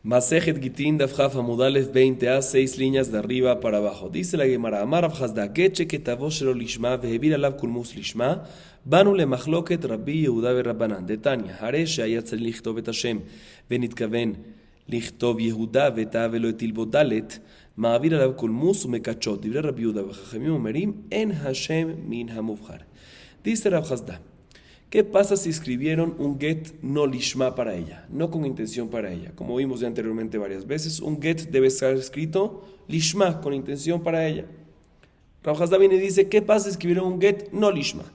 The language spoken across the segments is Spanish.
Masejet Gitin Dafjaf Amudales 20a, 6 líneas de arriba para abajo. Dice la Gemara, Amar Rav Hasda, Geche que tavoshelo lishma, vehevir alav kulmus lishma, banu le machloket Rabbi Yehuda ve Rabbanan. Detania, Hare she'aya tzarich lichtov et Hashem, venitkaven lichtov Yehuda veta velo et ilbodalet, ma'avir alav kulmus umekachot. Dibre Rabbi Yehuda v'chachamim umerim, en Hashem min hamuvchar. Dice Rav Hasda, ¿qué pasa si escribieron un get no lishma para ella, no con intención para ella? Como vimos ya anteriormente varias veces, un get debe estar escrito lishma, con intención para ella. Rav Hasda viene y dice, ¿qué pasa si escribieron un get no lishma?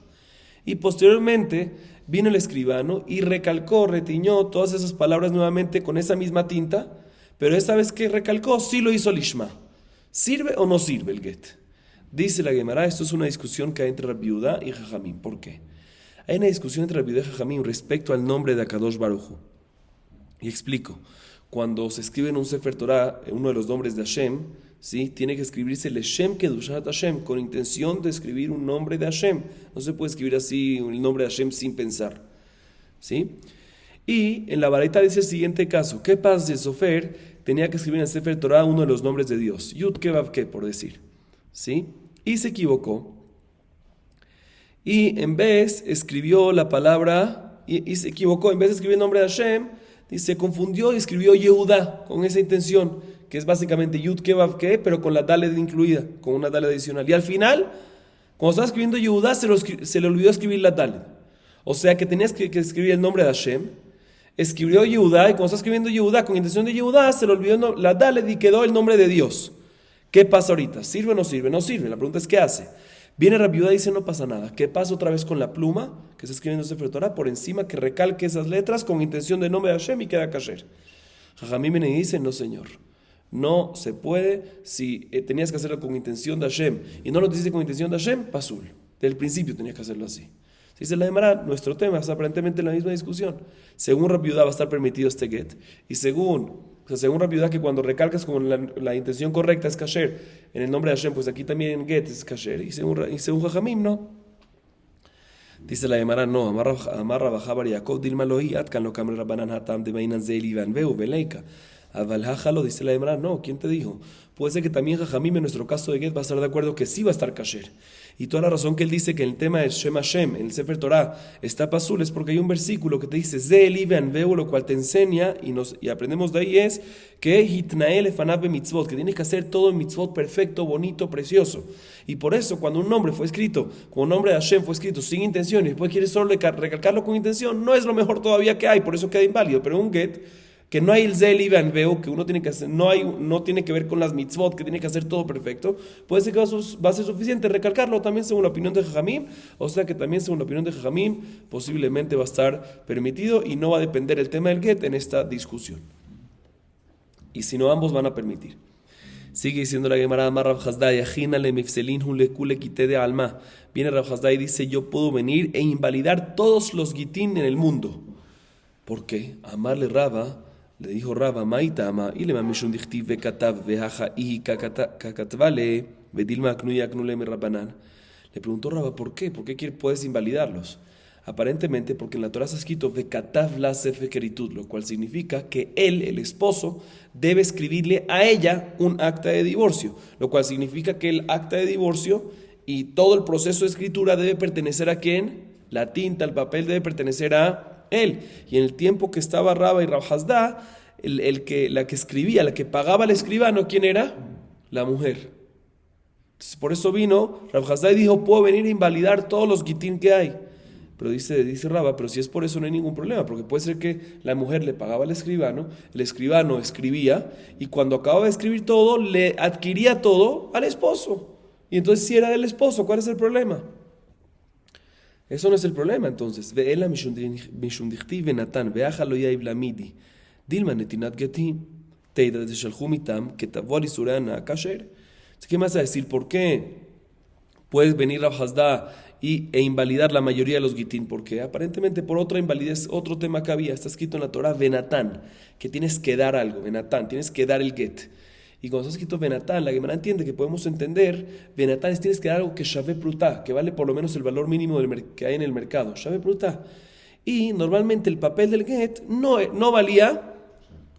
Y posteriormente vino el escribano y recalcó, retiñó todas esas palabras nuevamente con esa misma tinta, pero esta vez que recalcó, sí lo hizo lishma. ¿Sirve o no sirve el get? Dice la Gemara, esto es una discusión que hay entre Rabbi Yehuda y Jajamim. ¿Por qué? Hay una discusión entre Rabbi Yehuda y Jajamim respecto al nombre de Akadosh Baruj Hu. Y explico. Cuando se escribe en un Sefer Torah, uno de los nombres de Hashem, ¿sí? Tiene que escribirse Leshem Kedushat Hashem, con intención de escribir un nombre de Hashem. No se puede escribir así el nombre de Hashem sin pensar, ¿sí? Y en la Baraita dice el siguiente caso. ¿Qué pasa si el Sofer tenía que escribir en el Sefer Torah uno de los nombres de Dios? Yud Ke Vav Ke, por decir, ¿sí? Y se equivocó. Y en vez escribió la palabra, y se equivocó, en vez de escribir el nombre de Hashem, y se confundió y escribió Yehuda con esa intención, que es básicamente Yud Ke Vav Ke, pero con la Daled incluida, con una Daled adicional. Y al final, cuando estaba escribiendo Yehuda, se le olvidó escribir la Daled. O sea que tenías que escribir el nombre de Hashem, escribió Yehuda, y cuando estaba escribiendo Yehuda, con intención de Yehuda, se le olvidó la Daled y quedó el nombre de Dios. ¿Qué pasa ahorita? ¿Sirve o no sirve? No sirve. La pregunta es, ¿qué hace? Viene Rabbi Yehuda y dice, no pasa nada. ¿Qué pasa otra vez con la pluma que está escribiendo Sefer Torah? Por encima que recalque esas letras con intención de nombre de Hashem y queda kasher. Jajamim viene y dice, no señor. No se puede. Si tenías que hacerlo con intención de Hashem y no lo dice con intención de Hashem, pasul. Del principio tenías que hacerlo así. Si dice la Gemara, nuestro tema es aparentemente la misma discusión. Según Rabbi Yehuda va a estar permitido este get. Y según Rabbi Yehuda, que cuando recalcas con la intención correcta es kasher, en el nombre de Hashem, pues aquí también get es kasher. Y según Jajamim, no. Dice la Gemara, no. Amarra Bajabar Yaakov Dilma Lohi Atkan lo Kamre Rabbanan Hatam de Bainan Zeili Van Veu Beleika. Avalhajalo, dice la Gemara, no. ¿Quién te dijo? Puede ser que también Jajamim en nuestro caso de get va a estar de acuerdo que sí va a estar kasher. Y toda la razón que él dice que el tema de Shem Hashem, en el Sefer Torah, está pasul, es porque hay un versículo que te dice Zeili Van Veu, lo cual te enseña y aprendemos de ahí es que Hitnael Efanav mitzvot, que tienes que hacer todo en mitzvot perfecto, bonito, precioso. Y por eso cuando un nombre fue escrito, como un nombre de Hashem fue escrito sin intención y después quieres solo recalcarlo con intención, no es lo mejor todavía que hay, por eso queda inválido. Pero un get, que no hay el Zeili Van Veu, que uno tiene que hacer, no tiene que ver con las mitzvot, que tiene que hacer todo perfecto, puede ser que va a ser suficiente recalcarlo también según la opinión de Jajamim, o sea que también según la opinión de Jajamim posiblemente va a estar permitido y no va a depender el tema del get en esta discusión. Y si no, ambos van a permitir. Sigue diciendo la Gemara, Amar Rav Hasda, Yajina le mifselin hu le kule quité de alma. Viene Rav Hasda y dice, yo puedo venir e invalidar todos los gitín en el mundo. ¿Por qué? Amarle Rava, le dijo Rava, Maitama, y le mamishun dichtiv vekatav vejaja y kakatvale vedilma aknuya aknule me Rabbanan. Le preguntó Rava, ¿por qué? ¿Por qué puedes invalidarlos? Aparentemente porque en la Torah está escrito vekatav la sefekeritud, lo cual significa que él, el esposo, debe escribirle a ella un acta de divorcio, lo cual significa que el acta de divorcio y todo el proceso de escritura debe pertenecer a ¿quién? La tinta, el papel debe pertenecer a él. Y en el tiempo que estaba Rava y Rav Hasda, la que escribía, la que pagaba al escribano, ¿quién era? La mujer. Entonces, por eso vino Rav Hasda y dijo, puedo venir a invalidar todos los gitín que hay. Pero dice Rava, pero si es por eso no hay ningún problema, porque puede ser que la mujer le pagaba al escribano, el escribano escribía, y cuando acababa de escribir todo, le adquiría todo al esposo. Y entonces si era del esposo, ¿cuál es el problema? Eso no es el problema, entonces. Ve'ela mishundichti venatan ve'achalo yaib lamidi dilma netinat geti teida deshalhu mitam que tavol isurana kasher. ¿Qué más a decir? ¿Por qué puedes venir a Hasda e invalidar la mayoría de los gitín? Porque aparentemente por otra invalidez, otro tema que había, está escrito en la Torah venatán, que tienes que dar algo, venatán, tienes que dar el get. Y cuando está escrito venatán, la Gemara entiende que podemos entender, venatán es tienes que dar algo que shave prutá, que vale por lo menos el valor mínimo que hay en el mercado, shave prutá. Y normalmente el papel del get no valía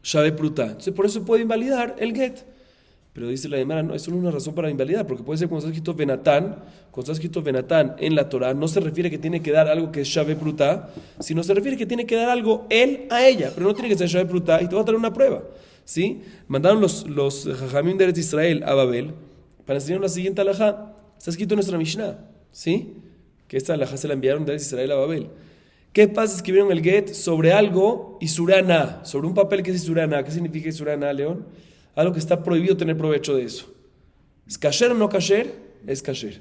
Shave Pruta. Entonces por eso puede invalidar el get. Pero dice la Gemara, no, eso no es una razón para invalidar, porque puede ser cuando está escrito Benatán en la Torah, no se refiere que tiene que dar algo que es Shave Pruta, sino se refiere que tiene que dar algo él a ella, pero no tiene que ser Shave Pruta, y te voy a traer una prueba. ¿Sí? Mandaron los Jajamim de Eretz Israel a Babel para enseñar la siguiente halajá. Está escrito en nuestra Mishnah, ¿sí? Que esta halajá se la enviaron de Eretz Israel a Babel. ¿Qué pasa? Escribieron el get sobre algo Isurana, sobre un papel que es Isurana. ¿Qué significa Isurana, León? Algo que está prohibido tener provecho de eso. ¿Es kasher o no kasher? Es kasher.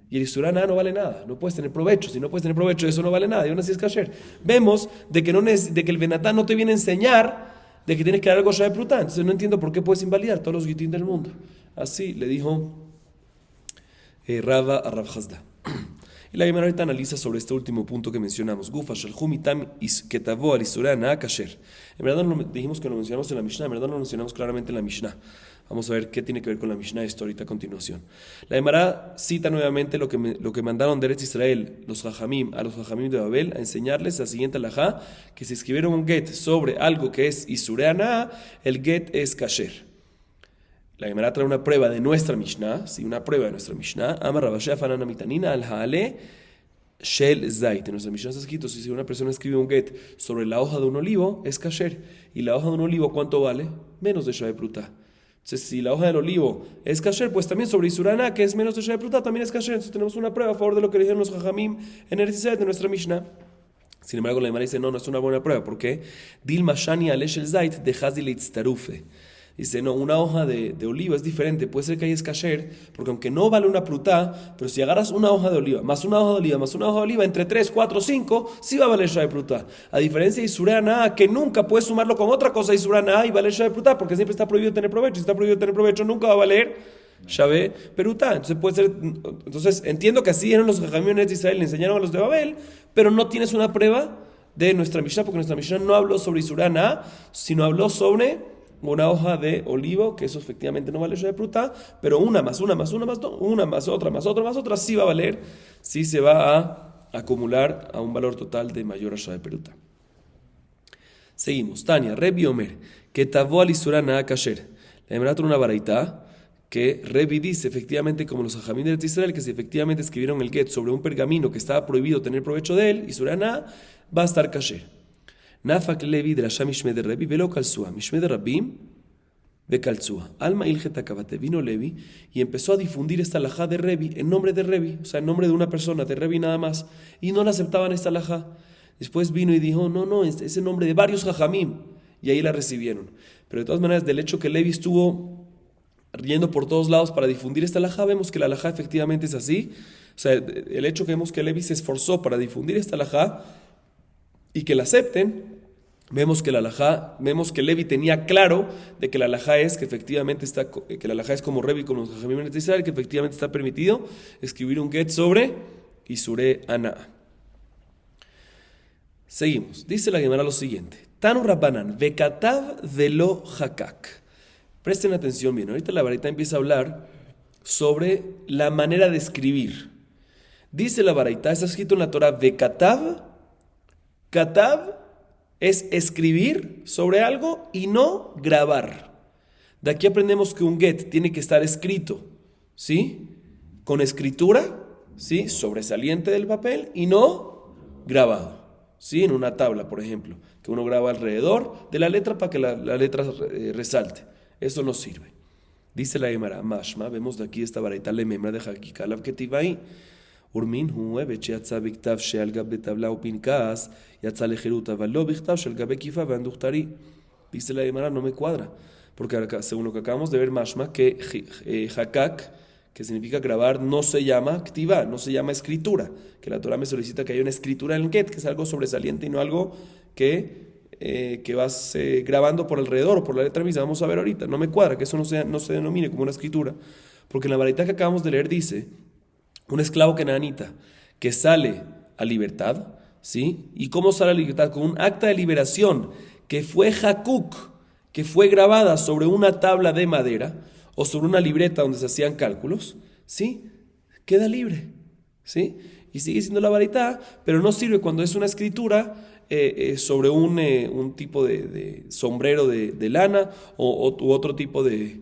Y el Isurana no vale nada, no puedes tener provecho. Si no puedes tener provecho, eso no vale nada, y aún así es kasher. Vemos de que el Benatán no te viene a enseñar de que tienes que dar algo Shave Pruta. Entonces no entiendo por qué puedes invalidar todos los gitín del mundo. Así le dijo Rava a Rav Hasda. Y la Gemara ahorita analiza sobre este último punto que mencionamos. Gufa shalhum itam ketavo al isurana kasher. En verdad no dijimos que lo mencionamos en la Mishnah, en verdad no lo mencionamos claramente en la Mishnah. Vamos a ver qué tiene que ver con la Mishnah esto ahorita a continuación. La Gemara cita nuevamente lo que mandaron de Eretz Israel los Jajamim a los Jajamim de Babel a enseñarles la siguiente halajá, que si escribieron un get sobre algo que es isurana, el get es kasher. La Gemara trae una prueba de nuestra Mishnah, sí, una prueba de nuestra Mishnah. Amar Rabashea Fanana Mitanina al Haale Shel Zait. En nuestra Mishnah está escrito, si una persona escribe un get sobre la hoja de un olivo, es kasher. Y la hoja de un olivo, ¿cuánto vale? Menos de Shave Pruta. Entonces, si la hoja del olivo es kasher, pues también sobre Isurana, que es menos de Shave Pruta, también es kasher. Entonces tenemos una prueba a favor de lo que dijeron los Jajamim en Eretz Israel de nuestra Mishnah. Sin embargo, la Gemara dice, no es una buena prueba. ¿Por qué? Dilma Shani Ale Shel Zait de Hazil Itztarufe. Dice, no, una hoja de oliva es diferente, puede ser que ahí es kasher, porque aunque no vale una prutá, pero si agarras una hoja de oliva, más una hoja de oliva, más una hoja de oliva, entre 3, 4, 5, sí va a valer shave prutá. A diferencia de Isurana, que nunca puedes sumarlo con otra cosa Isurana y valer shave prutá, porque siempre está prohibido tener provecho. Si está prohibido tener provecho, nunca va a valer shave prutá. Entonces entiendo que así eran los jajamiones de Israel, le enseñaron a los de Babel, pero no tienes una prueba de nuestra Mishnah, porque nuestra Mishnah no habló sobre Isurana, sino habló sobre una hoja de olivo, que eso efectivamente no vale shave pruta, pero una más otra, sí va a valer, sí se va a acumular a un valor total de mayor a shave pruta. Seguimos. Tania, Rebi Omer, que tavó al isurana kasher. La Gemara trae una baraita que Rebi dice, efectivamente, como los Jajamim de Israel, que si efectivamente escribieron el get sobre un pergamino que estaba prohibido tener provecho de él, isurana, va a estar kasher. Nafak Levi de la Shamishme de Rebi, velo calzúa, Mishme de Rabim, ve calzúa. Alma ilgeta kabate, vino Levi y empezó a difundir esta halajá de Rebi en nombre de Rebi, o sea, en nombre de una persona, de Rebi nada más, y no la aceptaban esta halajá. Después vino y dijo, no, es el nombre de varios jajamim, y ahí la recibieron. Pero de todas maneras, del hecho que Levi estuvo yendo por todos lados para difundir esta halajá, vemos que la halajá efectivamente es así. O sea, el hecho que vemos que Levi se esforzó para difundir esta halajá y que la acepten, vemos que Levi tenía claro de que la halajá es que efectivamente que la halajá es como Rebi, como los Jajamim de Israel, que efectivamente está permitido escribir un get sobre Isure Ana. Seguimos. Dice la Gemara lo siguiente: Tanu Rabbanan vekatav velo hakak. Presten atención bien. Ahorita la baraita empieza a hablar sobre la manera de escribir. Dice la baraita, está escrito en la Torah vekatav. Katav es escribir sobre algo y no grabar. De aquí aprendemos que un get tiene que estar escrito, ¿sí? Con escritura, ¿sí? Sobresaliente del papel y no grabado, ¿sí? En una tabla, por ejemplo, que uno graba alrededor de la letra para que la letra resalte. Eso no sirve. Dice la Gemara, Mashma, vemos de aquí esta baraita lememra de Hakikalav Ketivai. Urmin hu bechiatza biktav sheal gab betabla upinkas yatza lejeruta valo biktav sheal gab kifa vanduchtari. Dice la Gemara, no me cuadra, porque acá, según lo que acabamos de ver, mashma, que hakak, que significa grabar, no se llama ktiva, no se llama escritura, que la Torah me solicita que haya una escritura en el get, que es algo sobresaliente y no algo que vas grabando por alrededor o por la letra misma. Vamos a ver ahorita, no me cuadra que eso no se denomine como una escritura, porque en la baraita que acabamos de leer dice un esclavo kenanita que sale a libertad, ¿sí? ¿Y cómo sale a libertad? Con un acta de liberación que fue hakuk, que fue grabada sobre una tabla de madera o sobre una libreta donde se hacían cálculos, ¿sí? Queda libre, ¿sí? Y sigue siendo la baraita, pero no sirve cuando es una escritura sobre un tipo de sombrero de lana u otro tipo de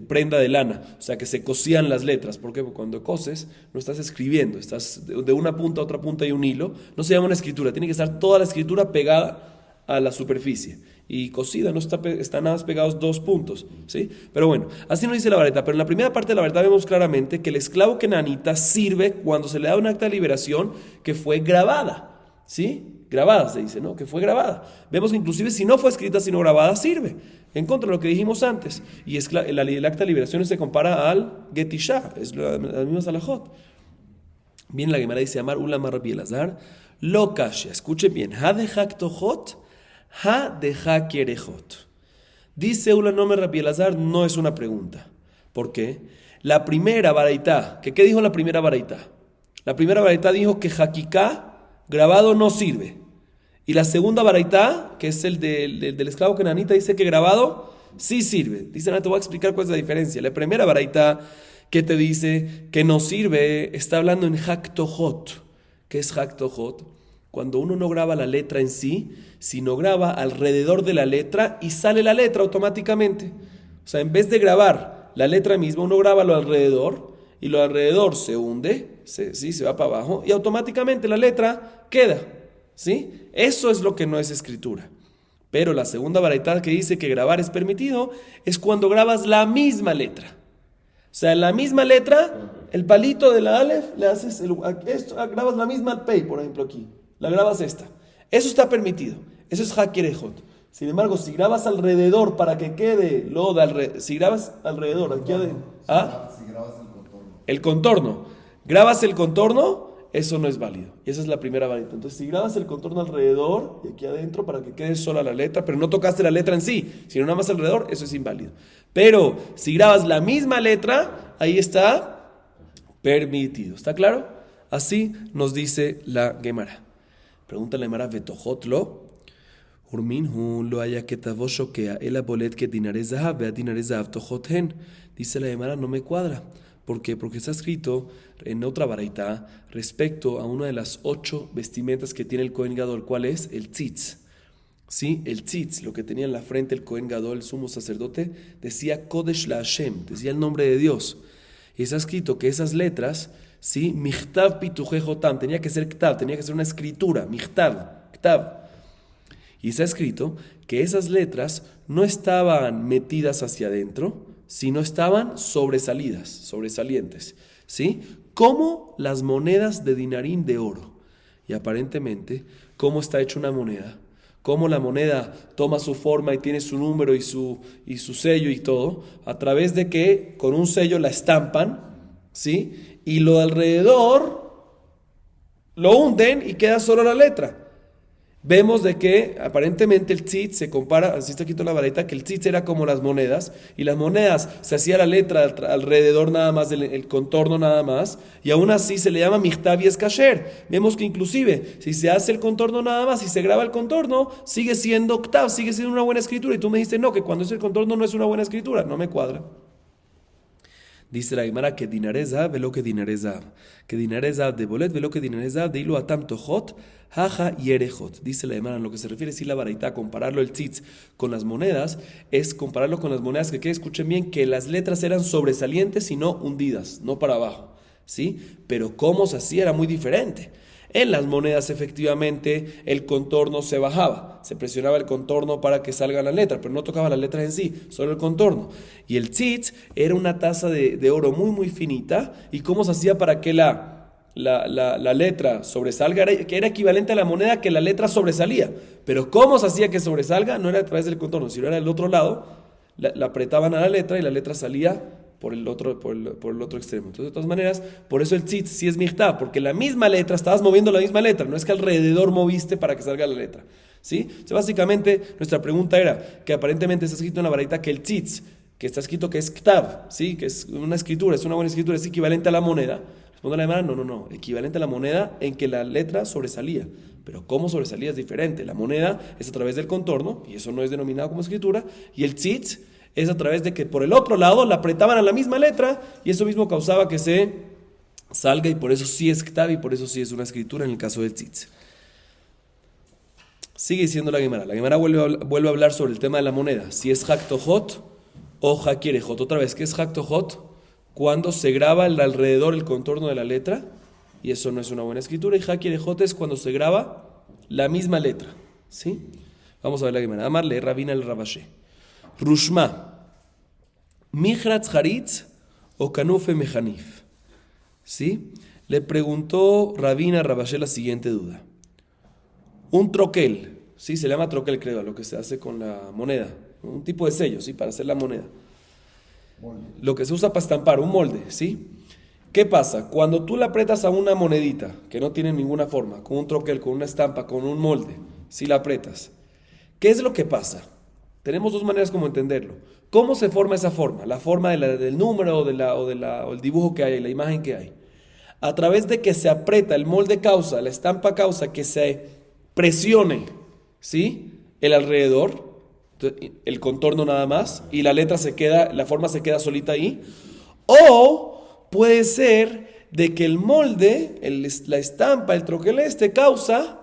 prenda de lana, o sea que se cosían las letras. ¿Por qué? Porque cuando coses no estás escribiendo, estás de una punta a otra punta hay un hilo, no se llama una escritura, tiene que estar toda la escritura pegada a la superficie, y cosida no están nada más pegados dos puntos, ¿sí? Pero bueno, así nos dice la vareta. Pero en la primera parte de la vareta vemos claramente que el esclavo kenanita sirve cuando se le da un acta de liberación que fue grabada, ¿sí? Grabada se dice, ¿no? Que fue grabada. Vemos que inclusive si no fue escrita sino grabada sirve, en contra de lo que dijimos antes. Y el acta de liberación se compara al Getisha, es la misma salahot. Bien, la Gemara dice, Amar Ulama Rabbi Elazar, lo kashya, escuchen bien, ha de haktohot, ha de hakierejot. Dice Ulanome Rabbi Elazar, no es una pregunta. ¿Por qué? La primera baraitá, ¿qué dijo la primera baraitá? La primera baraitá dijo que hakiká grabado no sirve. Y la segunda baraitá, que es el del esclavo kenanita, dice que grabado sí sirve. Dice, no te voy a explicar cuál es la diferencia. La primera baraitá que te dice que no sirve, está hablando en haktohot. ¿Qué es haktohot? Cuando uno no graba la letra en sí, sino graba alrededor de la letra y sale la letra automáticamente. O sea, en vez de grabar la letra misma, uno graba lo alrededor y lo alrededor se hunde, se va para abajo y automáticamente la letra queda, ¿sí? Eso es lo que no es escritura. Pero la segunda baraitá que dice que grabar es permitido es cuando grabas la misma letra. O sea, la misma letra, el palito de la alef, le haces grabas la misma pei, por ejemplo aquí. La grabas esta. Eso está permitido. Eso es hakierejot. Sin embargo, si grabas alrededor para que quede si grabas alrededor, aquí adentro, si grabas el contorno, grabas el contorno, eso no es válido. Y esa es la primera varita. Entonces, si grabas el contorno alrededor y aquí adentro para que quede sola la letra, pero no tocaste la letra en sí, sino nada más alrededor, eso es inválido. Pero si grabas la misma letra, ahí está permitido. ¿Está claro? Así nos dice la Gemara. Pregunta la Gemara, Vetojotlo, Urminhu lo haya que tavoshokea, el abolet que dinare zahav, vea dinare zahav tojothen. Dice la Gemara, no me cuadra. ¿Por qué? Porque está escrito en otra baraita respecto a una de las 8 vestimentas que tiene el Kohen Gadol. ¿Cuál es? El tzitz. ¿Sí? El tzitz, lo que tenía en la frente el Kohen Gadol, el sumo sacerdote, decía Kodesh la Hashem, decía el nombre de Dios. Y está escrito que esas letras, ¿sí? Michtav pitujejotam, tenía que ser ktav, tenía que ser una escritura, michtav, ktav. Y está escrito que esas letras no estaban metidas hacia adentro, sino estaban sobresalientes, ¿sí? Como las monedas de dinarín de oro. Y aparentemente, ¿cómo está hecha una moneda? Cómo la moneda toma su forma y tiene su número y su sello y todo, a través de que con un sello la estampan, ¿sí? Y lo de alrededor lo hunden y queda solo la letra. Vemos de que aparentemente el tzitz se compara, así está aquí toda la vareta, que el tzitz era como las monedas, y las monedas se hacía la letra alrededor nada más, el contorno nada más, y aún así se le llama michtav y es kasher. Vemos que inclusive, si se hace el contorno nada más, si se graba el contorno, sigue siendo ktav, sigue siendo una buena escritura, y tú me dices, no, que cuando es el contorno no es una buena escritura, no me cuadra. Dice la Gemara que dinareza velo que dinareza, que dinareza de bolet velo que dinareza de hilo atam tojot, jaja y erejot. Dice la Gemara, en lo que se refiere si la baraita, compararlo el tzitz con las monedas, es compararlo con las monedas que escuchen bien, que las letras eran sobresalientes y no hundidas, no para abajo, ¿sí? Pero cómo se hacía era muy diferente. En las monedas efectivamente el contorno se bajaba, se presionaba el contorno para que salga la letra, pero no tocaba las letras en sí, solo el contorno. Y el tzitz era una taza de oro muy muy finita, y cómo se hacía para que la letra sobresalga, que era equivalente a la moneda que la letra sobresalía, pero cómo se hacía que sobresalga no era a través del contorno, sino era del otro lado, la apretaban a la letra y la letra salía por el otro extremo. Entonces, de todas maneras, por eso el tzitz sí es michtav, porque la misma letra, estabas moviendo la misma letra, no es que alrededor moviste para que salga la letra, ¿sí? O sea, básicamente, nuestra pregunta era que aparentemente está escrito en la baraita que el tzitz, que está escrito que es ktav, ¿sí? Que es una escritura, es una buena escritura, es equivalente a la moneda. Responde la Gemara, no, equivalente a la moneda en que la letra sobresalía. Pero cómo sobresalía es diferente. La moneda es a través del contorno, y eso no es denominado como escritura, y el tzitz es a través de que por el otro lado la apretaban a la misma letra, y eso mismo causaba que se salga, y por eso sí es ktav, y por eso sí es una escritura en el caso del tzitz. Sigue diciendo la Gemara. La Gemara vuelve a hablar sobre el tema de la moneda. Si es Haktohot o Hakierejot. Otra vez, ¿qué es Haktohot? Cuando se graba alrededor el contorno de la letra. Y eso no es una buena escritura. Y Hakierejot es cuando se graba la misma letra. ¿Sí? Vamos a ver la Gemara. Amarle, Rabina el Rabashe. Rushma. Mihratz Haritz o Kanufe Mejanif. ¿Sí? Le preguntó Rabina Rabashe la siguiente duda. Un troquel, ¿sí? Se llama troquel, creo, a lo que se hace con la moneda. Un tipo de sello, ¿sí? Para hacer la moneda. Molde. Lo que se usa para estampar, un molde, ¿sí? ¿Qué pasa? Cuando tú le aprietas a una monedita que no tiene ninguna forma, con un troquel, con una estampa, con un molde, si la aprietas, ¿qué es lo que pasa? Tenemos dos maneras como entenderlo. ¿Cómo se forma esa forma? La forma del número o el dibujo que hay, la imagen que hay. A través de que se aprieta el molde causa, la estampa causa que se presione, ¿sí? El alrededor, el contorno nada más, y la letra se queda, la forma se queda solita ahí. O puede ser de que el molde, la estampa, el troquel causa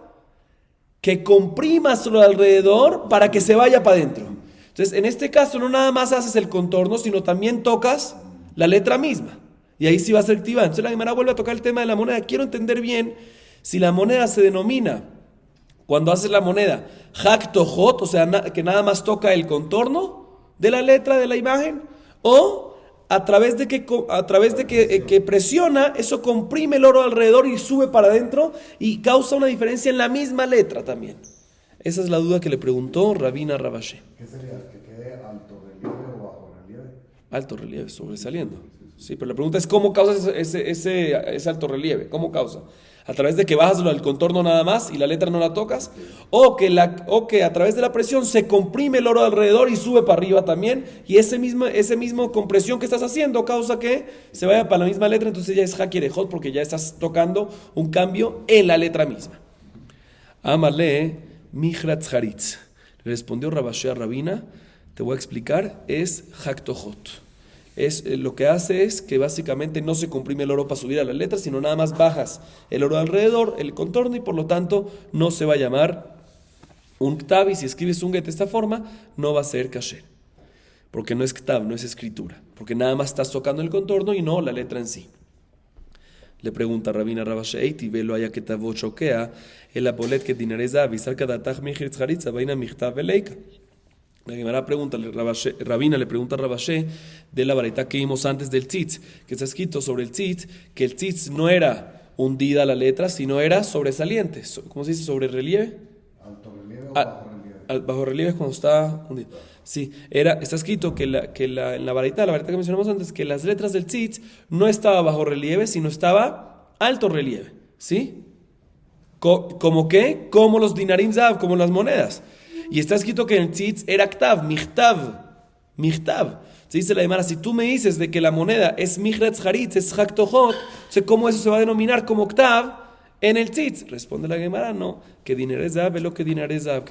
que comprimas lo alrededor para que se vaya para adentro. Entonces, en este caso no nada más haces el contorno, sino también tocas la letra misma. Y ahí sí va a ser activada. Entonces la Gemara vuelve a tocar el tema de la moneda. Quiero entender bien si la moneda se denomina, cuando haces la moneda, Haktohot, o sea, que nada más toca el contorno de la letra de la imagen, o a través de que presiona, eso comprime el oro alrededor y sube para adentro y causa una diferencia en la misma letra también. Esa es la duda que le preguntó Rabina Rabashe. ¿Qué sería? ¿Que quede alto relieve o bajo relieve? Alto relieve, sobresaliendo. Sí, pero la pregunta es ¿cómo causa ese alto relieve? ¿Cómo causa? ¿A través de que bajas el contorno nada más y la letra no la tocas? ¿O que a través de la presión se comprime el oro alrededor y sube para arriba también? Y ese mismo compresión que estás haciendo causa que se vaya para la misma letra, entonces ya es Hakierejot porque ya estás tocando un cambio en la letra misma. Amale Mihratz Haritz. Le respondió Rabashe a Rabina, te voy a explicar, es Haktohot. Lo que hace es que básicamente no se comprime el oro para subir a la letra, sino nada más bajas el oro alrededor, el contorno, y por lo tanto no se va a llamar un ktav, y si escribes un get de esta forma, no va a ser kasher. Porque no es ktav, no es escritura. Porque nada más estás tocando el contorno y no la letra en sí. Le pregunta Rabina Rabashe, Eiti velo haya que tavo choquea, el apolet que dinareza avisar cada taj mihritz haritza vaina michtav veleika. La Gemara Rabina le pregunta a Rabashe de la vareta que vimos antes del tzitz, que está escrito sobre el tzitz, que el tzitz no era hundida la letra, sino era sobresaliente. ¿Cómo se dice? ¿Sobre relieve? ¿Alto relieve o bajo relieve? Bajo relieve es cuando está hundido. Sí, está escrito en la vareta que mencionamos antes, que las letras del tzitz no estaba bajo relieve, sino estaba alto relieve. ¿Sí? ¿Cómo qué? Como los dinarim zav, como las monedas. Y está escrito que el tzitz era ktav, michtav. Se dice la Gemara, si tú me dices de que la moneda es mihretz haritz, es haktohot, ¿cómo eso se va a denominar como ktav en el tzitz? Responde la Gemara, no, que dinarezab, velo que dinarezab,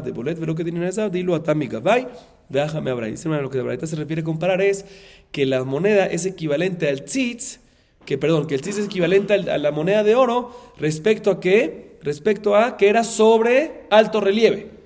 de bolet, velo que dinarezab, dilo atami gabay, déjame abray. Dice, lo que de Braita se refiere a comparar es que la moneda es equivalente al tzitz, que el tzitz es equivalente a la moneda de oro, respecto a que era sobre alto relieve.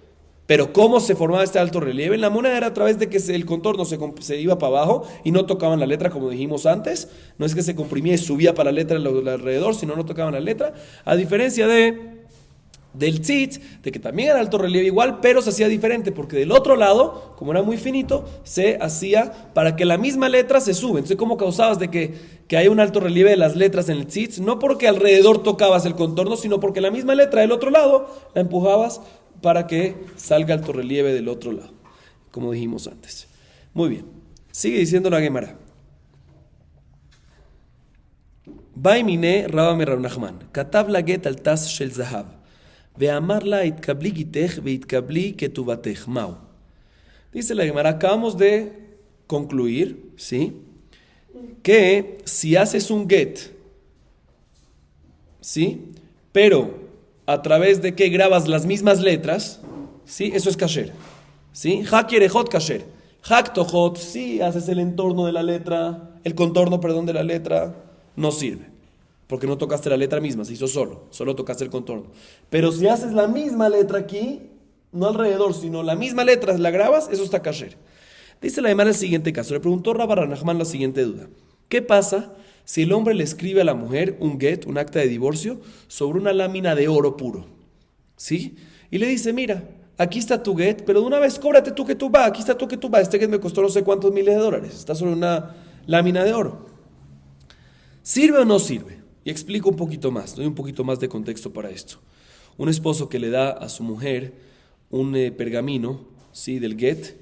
Pero ¿cómo se formaba este alto relieve? En la moneda era a través de que el contorno se iba para abajo y no tocaban la letra, como dijimos antes. No es que se comprimía y subía para la letra alrededor, sino no tocaban la letra. A diferencia del tzitz, de que también era alto relieve igual, pero se hacía diferente, porque del otro lado, como era muy finito, se hacía para que la misma letra se sube. Entonces, ¿cómo causabas de que hay un alto relieve de las letras en el tzitz? No porque alrededor tocabas el contorno, sino porque la misma letra del otro lado la empujabas para que salga alto relieve del otro lado, como dijimos antes. Muy bien, sigue diciendo la Gemara. Baimine Rabame Rav Nachman, katav la get al tas shel zahav, ve'amar la itkabli gitech ve'itkabli ketuvatech mau. Dice la Gemara, acabamos de concluir, ¿sí?, que si haces un get, ¿sí?, pero a través de que grabas las mismas letras, ¿sí?, eso es kasher, ¿sí? Hakierejot kasher. Haktohot, si haces el contorno de la letra, no sirve. porque no tocaste la letra misma, se hizo solo tocaste el contorno. Pero si haces la misma letra aquí, no alrededor, sino la misma letra, la grabas, eso está kasher. Dice la Gemara el siguiente caso, le preguntó Rabba Ranachman la siguiente duda. ¿Qué pasa si el hombre le escribe a la mujer un get, un acta de divorcio, sobre una lámina de oro puro? ¿Sí? Y le dice, mira, aquí está tu get, pero de una vez cóbrate tu ketubá, aquí está tu ketubá, este get me costó no sé cuántos miles de dólares, está sobre una lámina de oro. ¿Sirve o no sirve? Y explico un poquito más, doy un poquito más de contexto para esto. Un esposo que le da a su mujer un pergamino, ¿sí? Del get,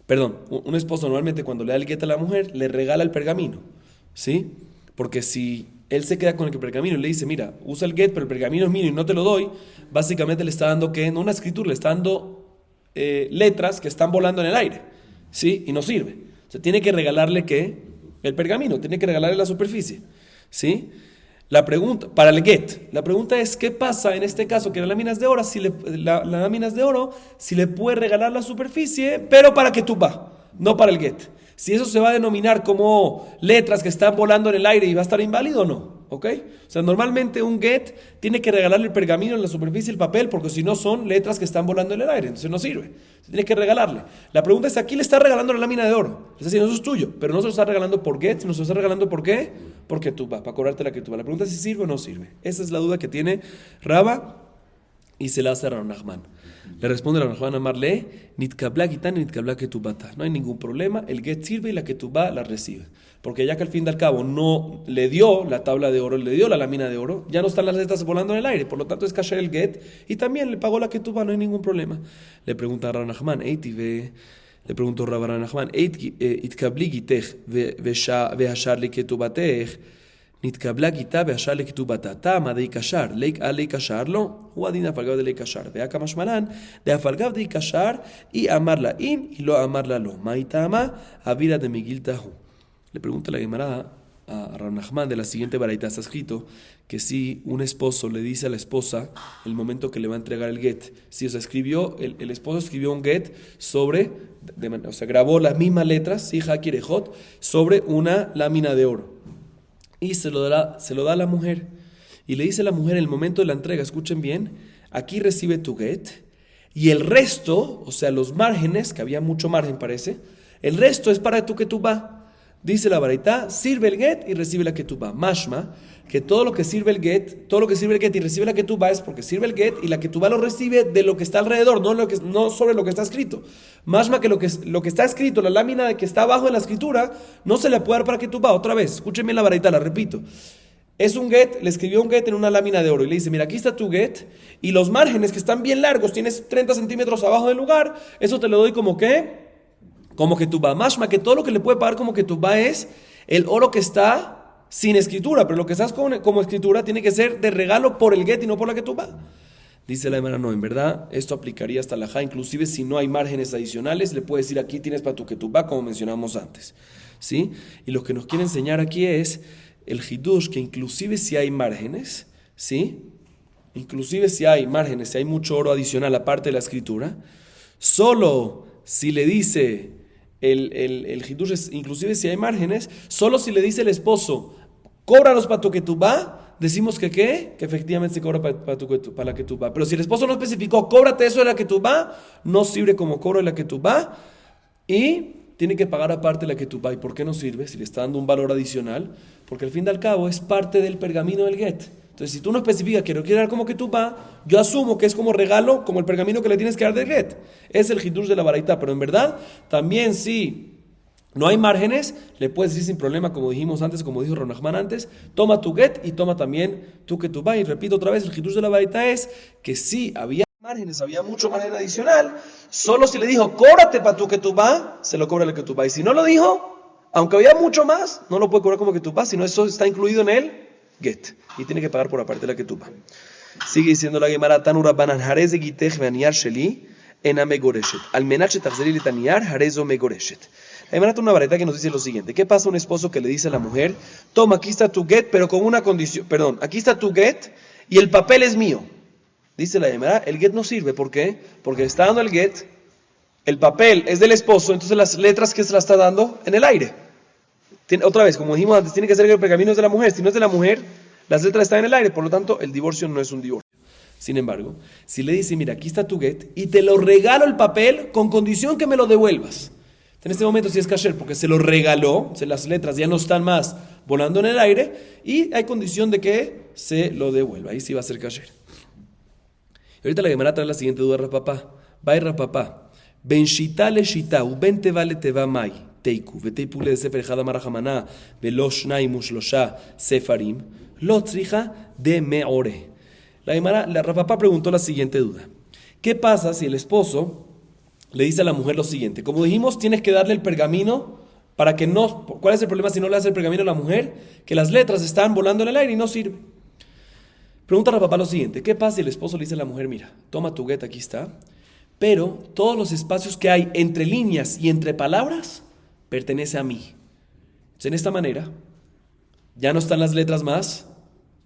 perdón, un esposo normalmente cuando le da el get a la mujer, le regala el pergamino, ¿sí? Porque si él se queda con el pergamino y le dice, mira, usa el get, pero el pergamino es mío y no te lo doy, básicamente le está dando, ¿qué? No una escritura, le está dando letras que están volando en el aire, ¿sí? Y no sirve. O sea, tiene que regalarle, ¿qué? El pergamino, tiene que regalarle la superficie, ¿sí? La pregunta, para el get, la pregunta es, ¿qué pasa en este caso que las láminas de oro, las láminas de oro, si le puede regalar la superficie, pero para ketubá, no para el get? Si eso se va a denominar como letras que están volando en el aire y va a estar inválido o no, ¿ok? O sea, normalmente un get tiene que regalarle el pergamino en la superficie, el papel, porque si no son letras que están volando en el aire, entonces no sirve. Tiene que regalarle. La pregunta es, aquí le está regalando la lámina de oro. Es decir, eso es tuyo, pero no se lo está regalando por get, sino se lo está regalando ¿por qué? Por ketubá, para cobrarte la ketubá. La pregunta es si sirve o no sirve. Esa es la duda que tiene Rabba y se la hace a Rav Nachman. Le responde Rav Nachman Amarle, nitkabla gitan nitkabla ketubata. No hay ningún problema, el get sirve y la ketubá la recibe. Porque ya que al fin y al cabo no le dio la tabla de oro, le dio la lámina de oro, ya no están las letras volando en el aire, por lo tanto es kasher el get y también le pagó la ketubá, no hay ningún problema. Le pregunta a Rav Nachman, le preguntó Rav Nachman, itkabli gitech vehashar li ketubatech, נתקבלה גיטה והשאר לכתובתה, טעמה די קשר, לי קשר לו, הוא הדין הפלגב די קשר, והקא משמען, די הפלגב די קשר, היא אמר לה אין, היא לא אמר לה לא. מה היא טעמה? אבירה דמגילתא הוא. Le pregunta la Gemara a Rav Nachman de la siguiente baraita, está escrito que si un esposo le dice a la esposa el momento que le va a entregar el get, si o sea, el esposo escribió un get sobre, o sea, grabó las mismas letras, si Hakirejot, sobre una lámina de oro. Y se lo da a la mujer. Y le dice a la mujer en el momento de la entrega, escuchen bien, aquí recibe tu get, y el resto, o sea, los márgenes, que había mucho margen parece, el resto es para tu ketubá. Dice la baraita, sirve el get y recibe la ketubá. Mashma, que todo lo que sirve el get y recibe la ketubá es porque sirve el get y la ketubá lo recibe de lo que está alrededor, no sobre lo que está escrito. Mashma que lo que está escrito, la lámina que está abajo de la escritura, no se le puede dar para ketubá. Otra vez, escúchenme la baraita, la repito. Es un get, le escribió un get en una lámina de oro y le dice, mira, aquí está tu get y los márgenes que están bien largos, tienes 30 centímetros abajo del lugar, eso te lo doy como ¿qué? Como ketubá. Mashma que todo lo que le puede pagar como ketubá es el oro que está sin escritura, pero lo que estás como escritura tiene que ser de regalo por el get y no por la ketubá. Dice la Gemara, no, en verdad esto aplicaría hasta la ja, inclusive si no hay márgenes adicionales, le puedes decir aquí tienes para tu ketubá, como mencionamos antes, ¿sí? Y lo que nos quiere enseñar aquí es el hidush, que inclusive si hay márgenes, ¿sí? Inclusive si hay márgenes, si hay mucho oro adicional aparte de la escritura, solo si le dice el hidush es, inclusive si hay márgenes, solo si le dice el esposo, cóbranos para tu ketubá, decimos que ¿qué? Que efectivamente se cobra para la ketubá. Pero si el esposo no especificó, cóbrate eso de la ketubá, no sirve como cobro de la ketubá y tiene que pagar aparte la ketubá. ¿Y por qué no sirve? Si le está dando un valor adicional, porque al fin y al cabo es parte del pergamino del get. Entonces, si tú no especificas que lo quieres dar como ketubá, yo asumo que es como regalo, como el pergamino que le tienes que dar del get. Es el hidush de la baraita, pero en verdad, también si no hay márgenes, le puedes decir sin problema, como dijimos antes, como dijo Rav Nachman antes, toma tu get y toma también tu ketubá. Y repito otra vez, el hidush de la baraita es que si había márgenes, había mucho margen adicional, solo si le dijo, cóbrate para tu ketubá, se lo cobra el ketubá. Y si no lo dijo, aunque había mucho más, no lo puede cobrar como ketubá, sino eso está incluido en él get y tiene que pagar por aparte la ketubá. Sigue diciendo la Gemara, Tanu Rabbanan harez gitech ve'aniyar sheli ena megoreshet al menat shetachzeri letaniyar harezo megoreshet. La Gemara tiene una baraita que nos dice lo siguiente: ¿qué pasa a un esposo que le dice a la mujer, toma, aquí está tu get, pero con una condición, aquí está tu get y el papel es mío? Dice la Gemara, el get no sirve. ¿Por qué? Porque le está dando el get, el papel es del esposo, entonces las letras que se la está dando en el aire. Otra vez, como dijimos antes, tiene que ser que el pergamino es de la mujer. Si no es de la mujer, Las letras están en el aire, por lo tanto, el divorcio no es un divorcio. Sin embargo, si le dice, mira, aquí está tu get y te lo regalo el papel con condición que me lo devuelvas. En este momento sí es kasher porque se lo regaló, las letras ya no están más volando en el aire y hay condición de que se lo devuelva. Ahí sí va a ser kasher. Y ahorita la Gemara trae la siguiente duda, Rapapá. Va Rapapá. Ben shita le shita, u ben teva le teva mai, teiku, veteipu le sefer echad amar hamaná, velo shnaim ushlosha sefarim, lo tzricha de meore. La Rapapá preguntó la siguiente duda. ¿Qué pasa si el esposo le dice a la mujer lo siguiente? Como dijimos, tienes que darle el pergamino para que no... ¿Cuál es el problema si no le das el pergamino a la mujer? Que las letras están volando en el aire y no sirve. Pregunta Rapapá lo siguiente. ¿Qué pasa si el esposo le dice a la mujer, mira, toma tu get, aquí está, pero todos los espacios que hay entre líneas y entre palabras pertenece a mí? Entonces, en esta manera, ya no están las letras más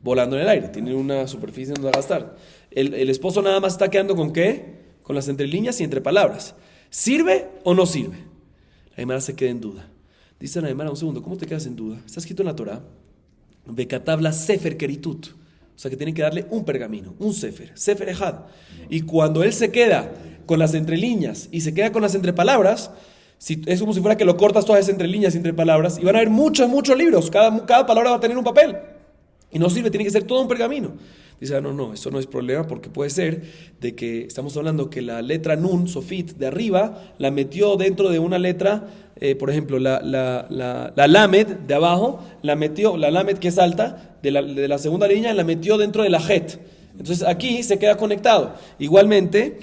volando en el aire, tienen una superficie donde gastar. El esposo nada más está quedando ¿con qué? Con las entrelíneas y entre palabras. ¿Sirve o no sirve? La Gemara se queda en duda. Dice la Gemara, un segundo, ¿cómo te quedas en duda? Está escrito en la Torah, Bekatabla Sefer Keritut. O sea que tiene que darle un pergamino, un Sefer Ejad. Y cuando él se queda con las entrelíneas y se queda con las entrepalabras, es como si fuera que lo cortas todas esas entrelíneas y entre palabras y van a haber muchos libros. Cada palabra va a tener un papel. Y no sirve, tiene que ser todo un pergamino. Dice, no, eso no es problema porque puede ser de que estamos hablando que la letra Nun, Sofit, de arriba, la metió dentro de una letra, por ejemplo, la Lamed de abajo, la Lamed que es alta, de la segunda línea, la metió dentro de la Het. Entonces aquí se queda conectado. Igualmente,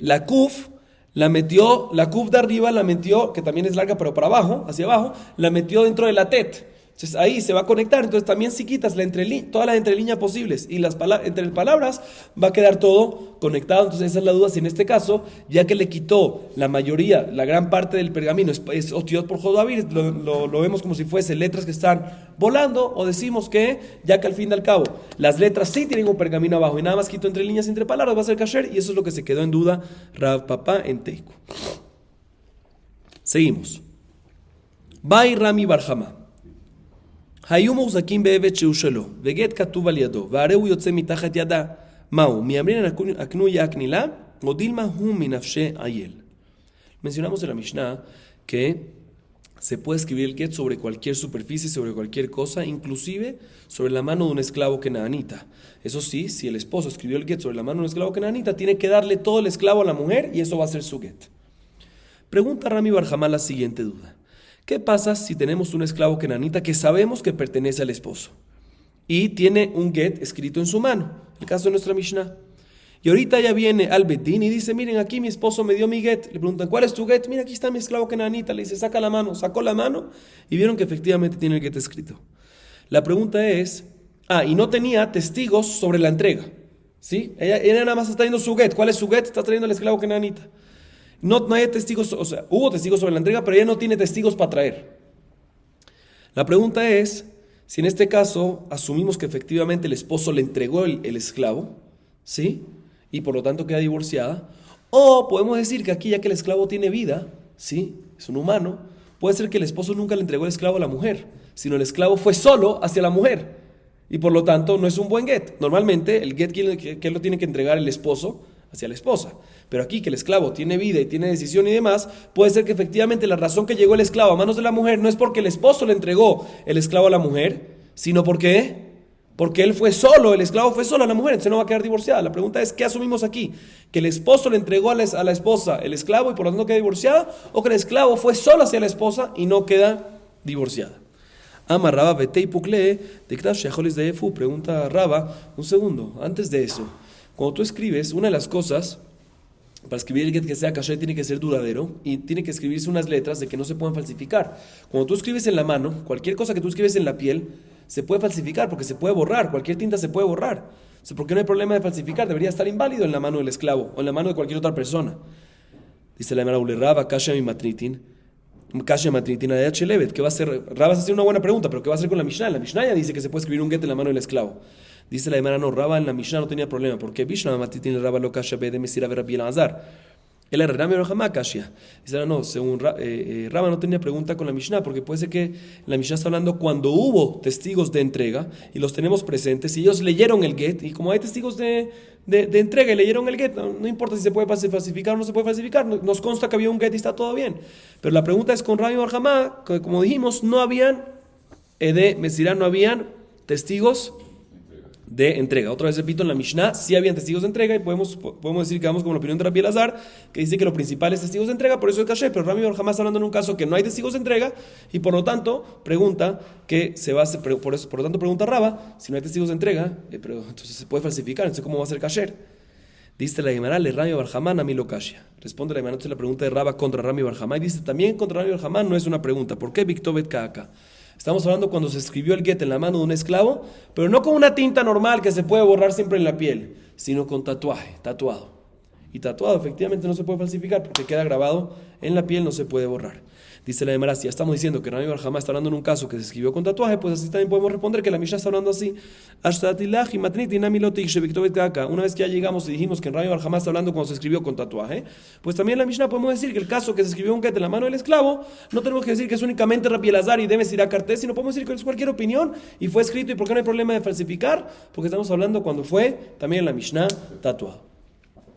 la Kuf, la Kuf de arriba la metió, que también es larga pero para abajo, hacia abajo, la metió dentro de la Tet. Entonces ahí se va a conectar. Entonces también si quitas todas las entrelíneas posibles y las entre palabras, va a quedar todo conectado. Entonces esa es la duda si en este caso, ya que le quitó la mayoría, la gran parte del pergamino, es otiot por jodavir, lo vemos como si fuese letras que están volando, o decimos que, ya que al fin y al cabo, las letras sí tienen un pergamino abajo y nada más quito entre líneas y entre palabras, va a ser kasher, y eso es lo que se quedó en duda Rav Papá en Teiku. Seguimos. Bai Rami Barjama. היו מוחזקים בעבד שהוא שלו, וגט כתוב על ידו, והרי הוא יוצא מתחת ידה. מהו? מימרין הקנויה הקנילה, או דילמה הוא מנפשי עייל. Mencionamos en la Mishnah que se puede escribir el get sobre cualquier superficie, sobre cualquier cosa, inclusive sobre la mano de un esclavo kenanita. Eso sí, si el esposo escribió el get sobre la mano de un esclavo kenanita, tiene que darle todo el esclavo a la mujer y eso va a ser su get. Pregunta Rami Barjamá la siguiente duda. ¿Qué pasa si tenemos un esclavo kenanita que sabemos que pertenece al esposo y tiene un get escrito en su mano? El caso de nuestra Mishnah. Y ahorita ya viene al Betín y dice, miren, aquí mi esposo me dio mi get. Le preguntan, ¿cuál es tu get? Mira, aquí está mi esclavo kenanita. Le dice, saca la mano. Sacó la mano y vieron que efectivamente tiene el get escrito. La pregunta es, y no tenía testigos sobre la entrega. ¿Sí? Ella nada más está trayendo su get. ¿Cuál es su get? Está trayendo el esclavo kenanita. No hay testigos, o sea, hubo testigos sobre la entrega, pero ella no tiene testigos para traer. La pregunta es, si en este caso asumimos que efectivamente el esposo le entregó el esclavo, ¿sí? Y por lo tanto queda divorciada, o podemos decir que aquí ya que el esclavo tiene vida, ¿sí? Es un humano, puede ser que el esposo nunca le entregó el esclavo a la mujer, sino el esclavo fue solo hacia la mujer, y por lo tanto no es un buen get. Normalmente el get que lo tiene que entregar el esposo hacia la esposa. Pero aquí que el esclavo tiene vida y tiene decisión y demás, puede ser que efectivamente la razón que llegó el esclavo a manos de la mujer no es porque el esposo le entregó el esclavo a la mujer, sino porque él fue solo, el esclavo fue solo a la mujer, entonces no va a quedar divorciada. La pregunta es, ¿qué asumimos aquí? ¿Que el esposo le entregó a la esposa el esclavo y por lo tanto queda divorciada? ¿O que el esclavo fue solo hacia la esposa y no queda divorciada? Ama Raba Betei Pukle, de Ktav Sheholis de Efu, pregunta Raba, un segundo, antes de eso, cuando tú escribes, una de las cosas, para escribir el get que sea kasher tiene que ser duradero y tiene que escribirse unas letras de que no se puedan falsificar. Cuando tú escribes en la mano, cualquier cosa que tú escribes en la piel se puede falsificar porque se puede borrar, cualquier tinta se puede borrar. O sea, ¿por qué no hay problema de falsificar? Debería estar inválido en la mano del esclavo o en la mano de cualquier otra persona. Dice la Gemara Ulerraba, Kasha mi matritin, ¿qué va a hacer? Rabas hace una buena pregunta, pero ¿qué va a hacer con la Mishnah? La Mishnah ya dice que se puede escribir un get en la mano del esclavo. Dice la Gemara, no, Raba en la Mishnah no tenía problema, porque Bishna Matitin Raba lo Kasha de Mesira Rabbi Elazar. El Rami Barjamá Kashia. Dice, no, según Rama no tenía pregunta con la Mishnah, porque puede ser que la Mishnah está hablando cuando hubo testigos de entrega y los tenemos presentes y ellos leyeron el get, y como hay testigos de entrega y leyeron el get, no importa si se puede falsificar o no se puede falsificar, nos consta que había un get y está todo bien. Pero la pregunta es con Rami Barjamá, que como dijimos, no habían Mesirá, no habían testigos de entrega. Otra vez repito, en la Mishnah sí habían testigos de entrega y podemos decir que vamos con la opinión de Rabbi Elazar, que dice que lo principal es testigos de entrega, por eso es caché, pero Rami Barjamá está hablando en un caso que no hay testigos de entrega y por lo tanto pregunta que se va a hacer, por lo tanto pregunta Raba, si no hay testigos de entrega, pero entonces se puede falsificar, entonces ¿cómo va a ser caché? Dice la Gemara, le Rami Barjamá a mí lo cashia. Responde la Gemara, entonces la pregunta de Raba contra Rami Barjamá y dice también contra Rami Barjamá no es una pregunta, ¿por qué Victobet Kaaka? Estamos hablando cuando se escribió el get en la mano de un esclavo, pero no con una tinta normal que se puede borrar siempre en la piel, sino con tatuado. Y tatuado efectivamente no se puede falsificar porque queda grabado en la piel, no se puede borrar. Dice la Gemara, si ya estamos diciendo que Rami Barjamá está hablando en un caso que se escribió con tatuaje, pues así también podemos responder que la Mishnah está hablando así. Una vez que ya llegamos y dijimos que Rami Barjamá está hablando cuando se escribió con tatuaje, pues también la Mishnah podemos decir que el caso que se escribió un get en la mano del esclavo, no tenemos que decir que es únicamente Rabbi Elazar y debe ir a Cartés, sino podemos decir que es cualquier opinión y fue escrito y por qué no hay problema de falsificar, porque estamos hablando cuando fue también en la Mishnah tatuado.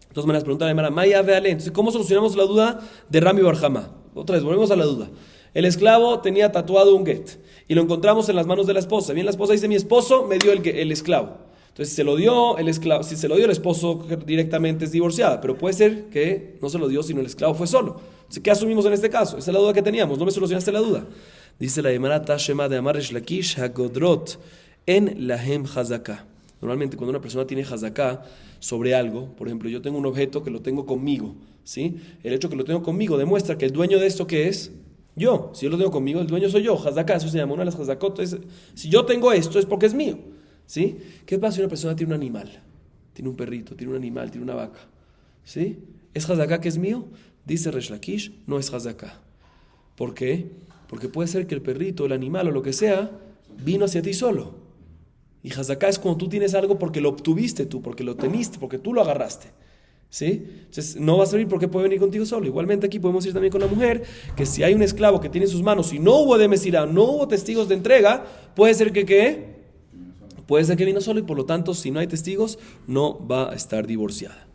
Entonces me las pregunta la Gemara, Maya Veale, entonces ¿cómo solucionamos la duda de Rami Barjamá? Otra vez, volvemos a la duda. El esclavo tenía tatuado un get y lo encontramos en las manos de la esposa. Bien, la esposa dice, mi esposo me dio el esclavo. Entonces, si se lo dio el esposo directamente es divorciada, pero puede ser que no se lo dio, sino el esclavo fue solo. Entonces, ¿qué asumimos en este caso? Esa es la duda que teníamos, no me solucionaste la duda. Dice la Gemara, Tashema de Amar Lakish Hagodrot en Lahem Hazaka. Normalmente cuando una persona tiene Hazaka sobre algo, por ejemplo, yo tengo un objeto que lo tengo conmigo, ¿sí? El hecho que lo tengo conmigo demuestra que el dueño de esto, ¿qué es? Yo. Si yo lo tengo conmigo, el dueño soy yo. Hazaka, eso se llama una de las Hazakot. Si yo tengo esto es porque es mío, ¿sí? ¿Qué pasa si una persona tiene un animal? Tiene un perrito, tiene un animal, tiene una vaca, ¿sí? ¿Es Hazaka que es mío? Dice Resh Lakish, no es Hazaka. ¿Por qué? Porque puede ser que el perrito, el animal o lo que sea, vino hacia ti solo. Y Hazaka es cuando tú tienes algo porque lo obtuviste tú, porque lo teniste, porque tú lo agarraste, ¿sí? Entonces no va a servir porque puede venir contigo solo. Igualmente aquí podemos ir también con la mujer, que si hay un esclavo que tiene en sus manos y no hubo de Mesirá, no hubo testigos de entrega, puede ser que ¿qué? Puede ser que vino solo y por lo tanto si no hay testigos no va a estar divorciada.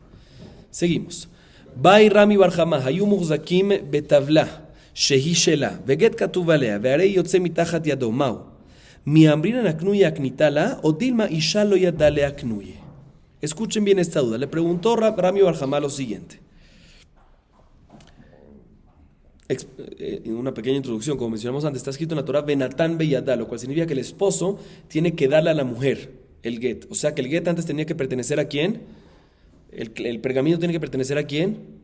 Seguimos. Bai Rami Barjamá, Hayum Zakim Betavla, Shehi Shela, Veget Katuvalea, Vearei Yotze Mitachat Yado Mau. Mi ambrina aknuye aknitala o dilma ishalo yadale aknuye. Escuchen bien esta duda. Le preguntó Rami Barjamá lo siguiente. En una pequeña introducción, como mencionamos antes, está escrito en la Torah Benatán Beyadá, lo cual significa que el esposo tiene que darle a la mujer el get. O sea que el get antes tenía que pertenecer a quién. El pergamino tiene que pertenecer a quién.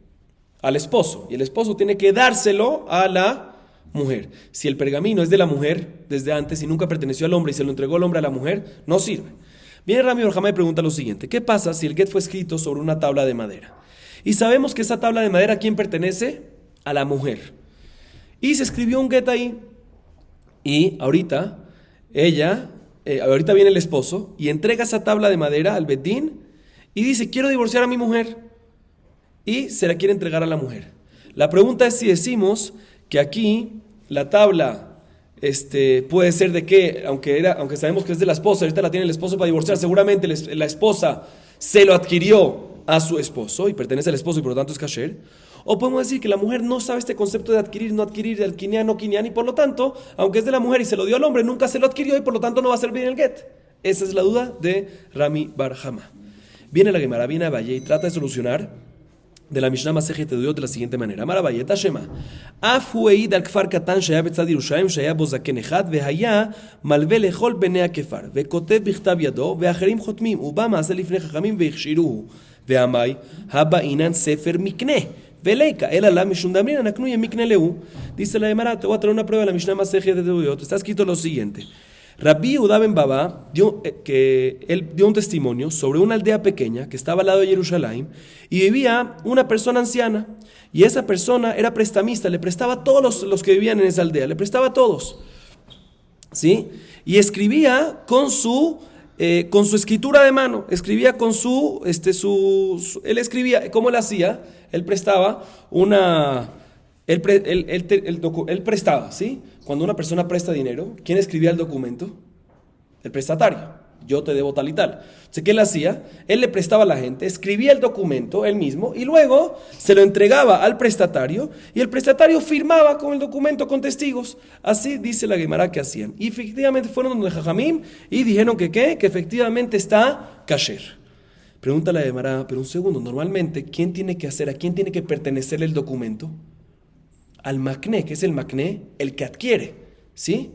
Al esposo. Y el esposo tiene que dárselo a la mujer. Si el pergamino es de la mujer desde antes y nunca perteneció al hombre y se lo entregó el hombre a la mujer, no sirve. Viene Rami Barjamá y pregunta lo siguiente: ¿qué pasa si el get fue escrito sobre una tabla de madera? Y sabemos que esa tabla de madera ¿a quién pertenece? A la mujer. Y se escribió un get ahí. Y ahorita viene el esposo y entrega esa tabla de madera al Bedín y dice: quiero divorciar a mi mujer. Y se la quiere entregar a la mujer. La pregunta es si decimos que aquí la tabla puede ser de que, aunque sabemos que es de la esposa, ahorita la tiene el esposo para divorciar, seguramente la esposa se lo adquirió a su esposo y pertenece al esposo y por lo tanto es kasher. O podemos decir que la mujer no sabe este concepto de adquirir, no adquirir, del kinyan, no kinyan, y por lo tanto, aunque es de la mujer y se lo dio al hombre, nunca se lo adquirió y por lo tanto no va a servir el get. Esa es la duda de Rami Barjamá. Viene la Gemara, viene a Valle y trata de solucionar de la Mishnah Masejet Eduyot de la siguiente manera. Amar Abaye, Tashema. Af hu eid al kfar katan shaya betzad Yerushalayim shaya bo zaken echad vehaya malve lechol benei hakefar vekotev bichtav yado veacherim chotmim uba maaseh lifnei chachamim veichshiruhu veamai habainan sefer mikneh veleika el alam mishum damrin anaknuye mikneh lehu. Dice la Gemara, te voy a traer una prueba de la Mishnah Masejet Eduyot. Está escrito lo siguiente: Rabbi Yehuda ben Baba dio un testimonio sobre una aldea pequeña que estaba al lado de Jerusalén y vivía una persona anciana y esa persona era prestamista, le prestaba a todos los que vivían en esa aldea, le prestaba a todos, ¿sí? Y escribía con su con su escritura de mano, escribía con él escribía, ¿cómo él hacía? Él prestaba él prestaba, ¿sí? Cuando una persona presta dinero, ¿quién escribía el documento? El prestatario. Yo te debo tal y tal. Entonces, ¿qué él hacía? Él le prestaba a la gente, escribía el documento él mismo y luego se lo entregaba al prestatario y el prestatario firmaba con el documento con testigos. Así dice la Gemara que hacían. Y efectivamente fueron donde Jajamim y dijeron que efectivamente está kasher. Pregunta la Gemara, pero un segundo, normalmente, ¿quién tiene que hacer? ¿A quién tiene que pertenecer el documento? Al makné. ¿Qué es el makné? El que adquiere, ¿sí?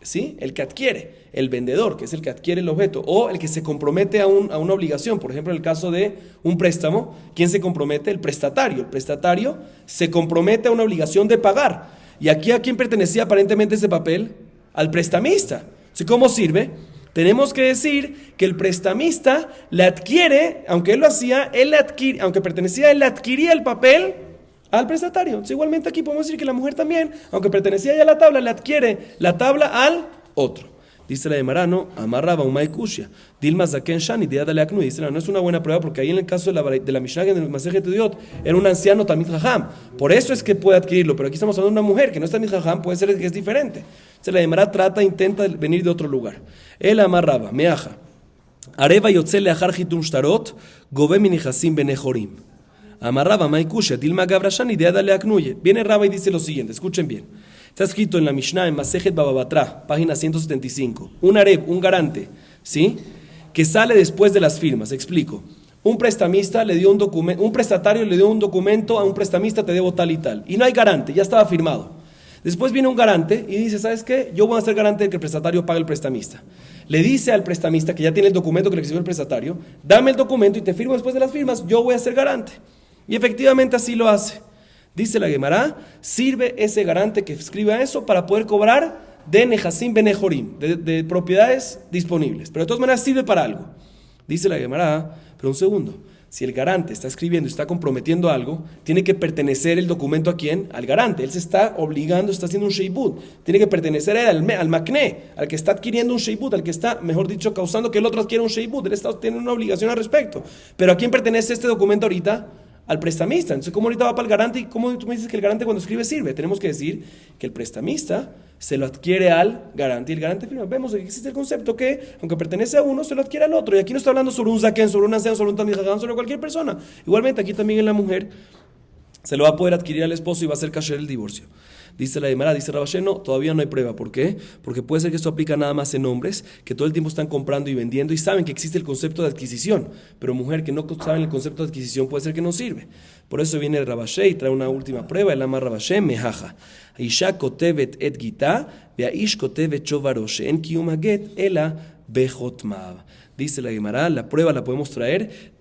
¿Sí? El que adquiere, el vendedor, que es el que adquiere el objeto, o el que se compromete a una obligación. Por ejemplo, en el caso de un préstamo, ¿quién se compromete? El prestatario. El prestatario se compromete a una obligación de pagar. ¿Y aquí a quién pertenecía aparentemente ese papel? Al prestamista. ¿Sí? ¿Cómo sirve? Tenemos que decir que el prestamista le adquiere, aunque él lo hacía, aunque pertenecía, él le adquiría el papel al prestatario. Entonces, igualmente aquí podemos decir que la mujer también, aunque pertenecía ya a la tabla, le adquiere la tabla al otro. Dice la de Marano, amarraba un maikushia, Dilma Zaken Shani, Diadale Aknu. Dice, no es una buena prueba porque ahí en el caso de la Mishnah en el Masejet Yedot era un anciano Talmid Jajam. Por eso es que puede adquirirlo, pero aquí estamos hablando de una mujer que no es Talmid Jajam, puede ser que es diferente. Entonces la de Mará intenta venir de otro lugar. Él amarraba, meaja, Areva Yotze Leachar Hitum Shtarot, Gobe Minichasim Benejorim. Amarraba Maikusha, Dilma Gabrashani, Diadale Aknuye. Viene Raba y dice lo siguiente, escuchen bien. Está escrito en la Mishnah, en Masejet Baba Batra, página 175. Un areb, un garante, ¿sí? Que sale después de las firmas. Explico. Un prestamista le dio un documento, un prestatario le dio un documento a un prestamista, te debo tal y tal. Y no hay garante, ya estaba firmado. Después viene un garante y dice, ¿sabes qué? Yo voy a ser garante de que el prestatario pague al prestamista. Le dice al prestamista, que ya tiene el documento que le recibió el prestatario, dame el documento y te firmo después de las firmas, yo voy a ser garante. Y efectivamente así lo hace. Dice la Gemara, sirve ese garante que escriba eso para poder cobrar de Nehasim Benejorim, de propiedades disponibles. Pero de todas maneras sirve para algo. Dice la Gemara, pero un segundo, si el garante está escribiendo y está comprometiendo algo, tiene que pertenecer el documento ¿a quién? Al garante. Él se está obligando, está haciendo un sheibut. Tiene que pertenecer a él, al makné, al que está adquiriendo un sheibut, al que está, mejor dicho, causando que el otro adquiera un sheibut. Él tiene una obligación al respecto. Pero ¿a quién pertenece este documento ahorita? Al prestamista. Entonces, ¿cómo ahorita va para el garante? ¿Y cómo tú me dices que el garante cuando escribe sirve? Tenemos que decir que el prestamista se lo adquiere al garante y el garante firma. Vemos que existe el concepto que, aunque pertenece a uno, se lo adquiere al otro. Y aquí no está hablando sobre un zaken, sobre un anciano, sobre un talmid jajam, sobre cualquier persona. Igualmente, aquí también en la mujer se lo va a poder adquirir al esposo y va a ser kasher el divorcio. Dice la Gemara, dice Rabashé, no, todavía no hay prueba. ¿Por qué? Porque puede ser que esto aplica nada más en hombres que todo el tiempo están comprando y vendiendo y saben que existe el concepto de adquisición, pero mujer que no saben el concepto de adquisición puede ser que no sirve. Por eso viene Rabashé y trae una última prueba, el ama Rabashé, mejaja. Aisha kotevet et gita, veaish kotevet chovarosh, en kiyum haget, ela bejotmav. Dice la Gemara, la prueba la podemos traer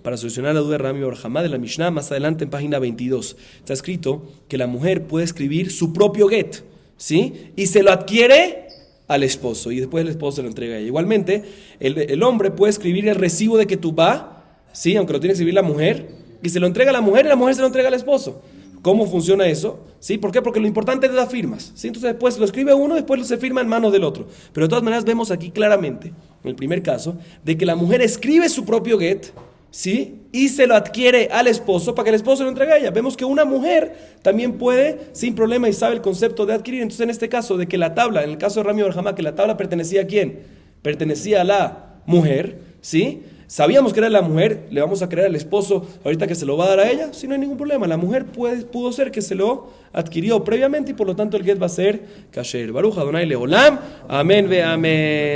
para solucionar la duda de Rami Barjamá de la Mishnah, más adelante en página 22. Está escrito que la mujer puede escribir su propio get, ¿sí? Y se lo adquiere al esposo, y después el esposo se lo entrega a ella. Igualmente, el hombre puede escribir el recibo de ketubá, ¿sí? Aunque lo tiene que escribir la mujer, y se lo entrega a la mujer y la mujer se lo entrega al esposo. ¿Cómo funciona eso? ¿Sí? ¿Por qué? Porque lo importante es las firmas, ¿sí? Entonces después lo escribe uno, después se firma en manos del otro. Pero de todas maneras vemos aquí claramente, en el primer caso, de que la mujer escribe su propio get, ¿sí? Y se lo adquiere al esposo para que el esposo lo entregue a ella. Vemos que una mujer también puede, sin problema, y sabe el concepto de adquirir. Entonces en este caso, de que la tabla, en el caso de Rami Barjamá, que la tabla pertenecía ¿a quién? Pertenecía a la mujer, ¿sí? Sabíamos que era la mujer, le vamos a creer al esposo ahorita que se lo va a dar a ella, si no hay ningún problema. La mujer pudo ser que se lo adquirió previamente y por lo tanto el get va a ser kasher. Baruch Adonai Leolam, amén ve amén.